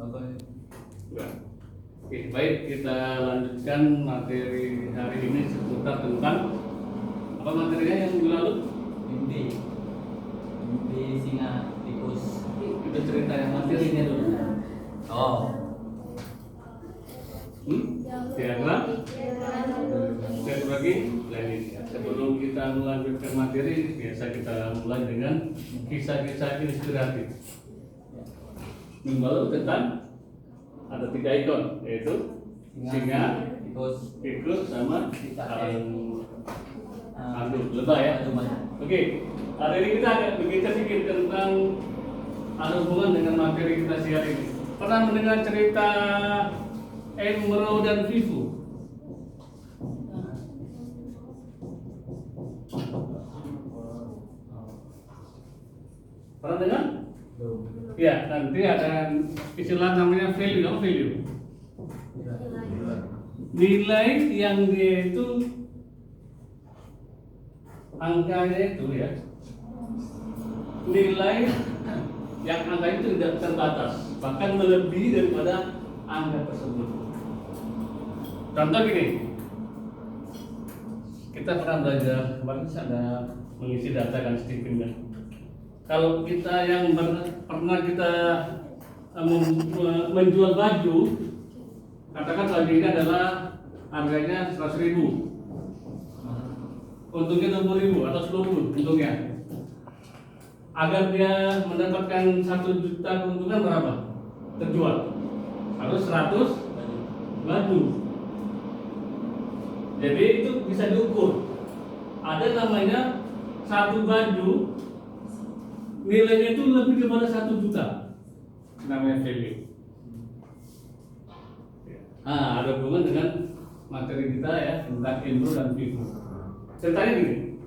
Ya. Oke, baik, kita lanjutkan materi hari ini seputar tentang apa materinya yang minggu lalu? Mimpi singa tikus. Kita cerita yang materinya dulu. Oh, Diagram lagi lain. Sebelum kita melanjutkan materi, biasa kita mulai dengan kisah-kisah inspiratif. Minggu lalu tentang ada 3 ikon, yaitu singa, tikus, sama aduh, lebah ya. Oke, hari ini kita agak berbicara sedikit tentang ada hubungan dengan materi kita siang ini. Pernah mendengar cerita Emro dan Vivu? Pernah dengar? Ya, nanti ada istilah namanya value. Nilai yang dia itu angkanya itu ya, nilai yang angka itu tidak terbatas, bahkan melebihi daripada angka tersebut. Contoh gini, kita pernah belajar kemarin ada mengisi data kan Stephen kan. Kalau kita yang pernah kita menjual baju, katakan baju ini adalah harganya 100.000, untungnya 20.000 atau 10.000 untungnya. Agar dia mendapatkan 1 juta keuntungan berapa? Terjual harus 100 baju. Jadi itu bisa diukur. Ada namanya 1 baju nilainya itu lebih daripada 1 juta, namanya value. Nah, ada hubungan dengan materi kita ya tentang Emro dan Vivu. Ceritanya gini,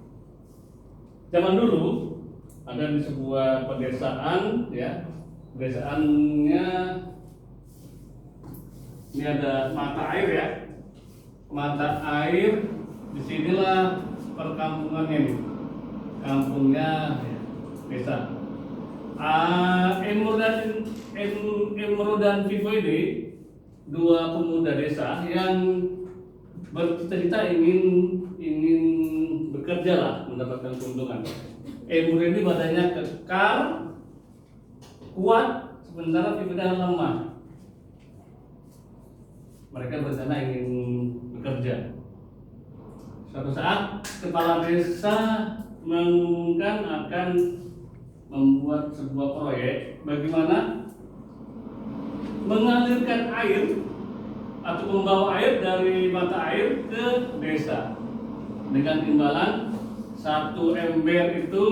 zaman dulu ada di sebuah pedesaan ya, pedesaannya ini ada mata air ya, mata air. Disinilah perkampungannya nih, kampungnya desa. Emro dan Vivo ini 2 pemuda desa yang bercita-cita ingin bekerja lah, mendapatkan keuntungan. Emro ini badannya kekar, kuat, sementara Vivo lemah. Mereka berencana ingin bekerja. Suatu saat kepala desa mengumumkan akan membuat sebuah proyek bagaimana mengalirkan air atau membawa air dari mata air ke desa dengan imbalan 1 ember itu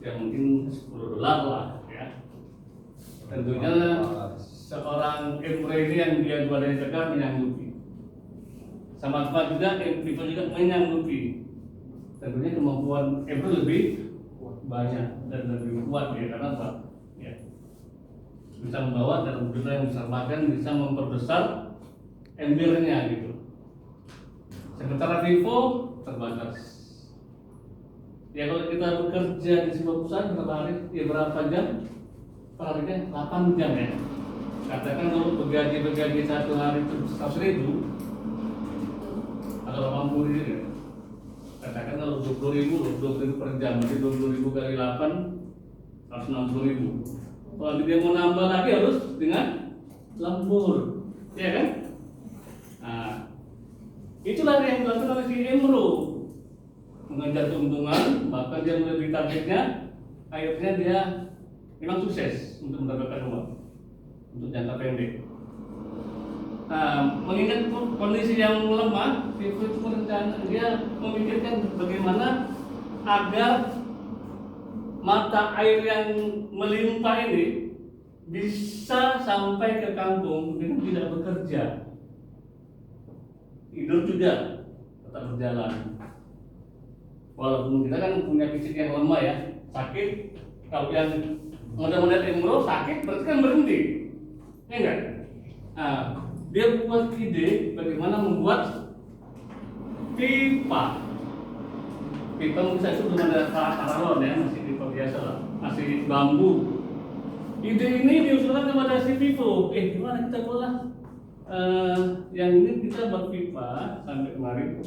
ya mungkin $10 lah ya. Tentunya seorang Emro ini yang dia badannya tegak menyanggupi. Sama juga Vivo juga menyanggupi. Tentunya kemampuan Emro lebih banyak dan lebih kuat ya, karena apa? Ya, bisa membawa dalam jumlah yang besar, bahkan bisa memperbesar embernya gitu. Sementara Vivo terbatas. Ya kalau kita bekerja di sebuah perusahaan berapa hari? Ya berapa jam? Perharinya 8 jam ya. Katakan kalau begaji 1 hari itu 100.000 atau 80.000 ya. Katakan kalau 20.000 per jam, jadi 20.000 kali 8 160.000. Kalau dia mau nambah lagi harus dengan lembur, ya kan? Nah, itulah yang dilakukan oleh si Emro, mengejar keuntungan, bahkan dia melebihi targetnya. Akhirnya dia memang sukses untuk mendapatkan uang untuk jangka pendek. Nah, mengingat kondisi yang lemah, Vivo itu berencana, dia memikirkan bagaimana agar mata air yang melimpah ini bisa sampai ke kampung dengan tidak bekerja. Tidur juga tetap berjalan. Walaupun kita kan punya fisik yang lemah ya, sakit. Kalau yang model-model Emro sakit berarti kan berhenti, ya enggak? Nah, dia buat ide bagaimana membuat pipa. Pipa bisa itu belum ada paralon ya, masih pipa biasa lah, masih bambu. ide ini diusulkan kepada si Vivo. Gimana kita pola? Yang ini kita buat pipa sampai kemarin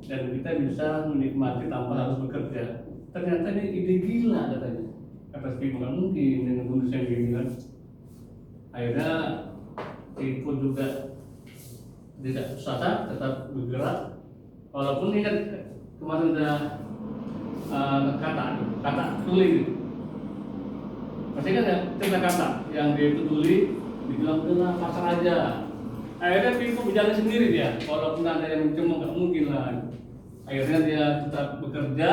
dan kita bisa menikmati tanpa harus bekerja. Ternyata ini ide gila katanya. Kata si Vivo, nggak mungkin dengan kondisi yang gini kan. Akhirnya Vivo juga tidak susah, tetap bergerak. Walaupun ini kan kemarin udah kata tuli, masih kan ya cerita kata yang dia itu tuli, dibilang udah pasar aja. Akhirnya Vivo berjalan sendiri dia, walaupun ada yang mencemooh nggak mungkin lah. Akhirnya dia tetap bekerja,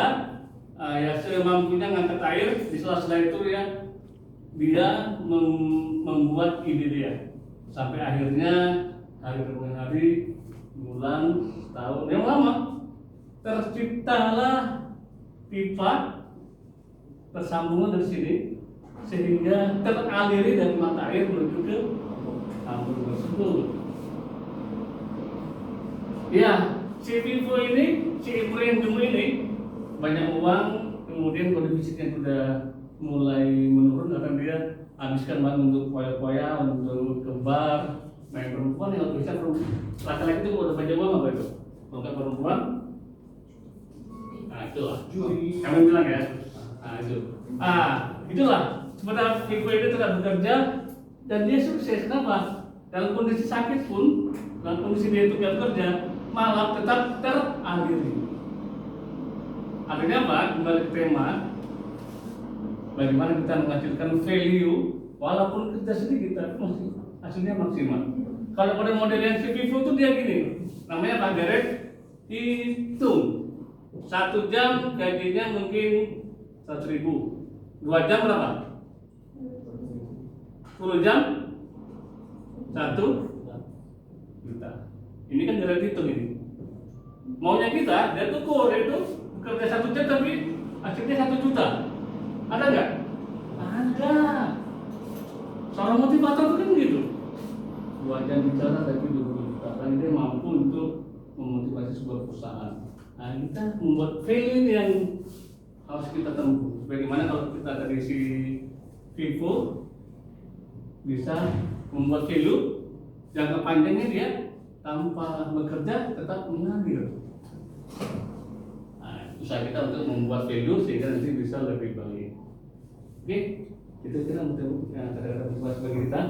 ya semampunya ngangkat air di sela-sela itu ya dia membuat ide dia sampai akhirnya hari demi hari, bulan, tahun yang lama terciptalah pipa tersambungan dari sini sehingga teraliri dari mata air menuju ke tambur tersebut. Ya, si Vivo ini, si Ibrahim ini banyak uang, kemudian kondisi fisiknya sudah mulai menurun karena dia habiskan uang untuk poya-poya, untuk ke bar, main perempuan yang bisa laki-laki itu udah banyak uang apa itu? Kalau perempuan, nah itulah. Kami bilang ya, nah itu. Itulah. Sebenarnya Vivo ini tetap bekerja dan dia sukses. Kenapa? Dalam kondisi sakit pun, dalam kondisi dia itu tidak bekerja, malah tetap teraliri. Artinya apa? Kembali ke tema, bagaimana kita menghasilkan value walaupun kerja sedikit tapi masih hasilnya maksimal. Kalau pada model yang si Vivo itu dia gini, namanya Pak Derek, hitung 1 jam gajinya mungkin 100.000, 2 jam berapa? 10 jam 1 juta. Ini kan Derek hitung ini. Maunya kita, dia tuh itu bekerja 1 jam tapi hasilnya 1 juta. Ada nggak? Ada. Seorang motivator itu kan gitu. 2 jam bicara tapi 20 juta. Dan dia mampu untuk memotivasi sebuah perusahaan. Nah, kita membuat value yang harus kita tempuh. Bagaimana kalau kita dari si Vivo bisa membuat value jangka panjangnya dia tanpa bekerja tetap mengalir. Nah, usaha kita untuk membuat value sehingga nanti bisa lebih baik. Oke, itu kira-kira motivasi bagi kita.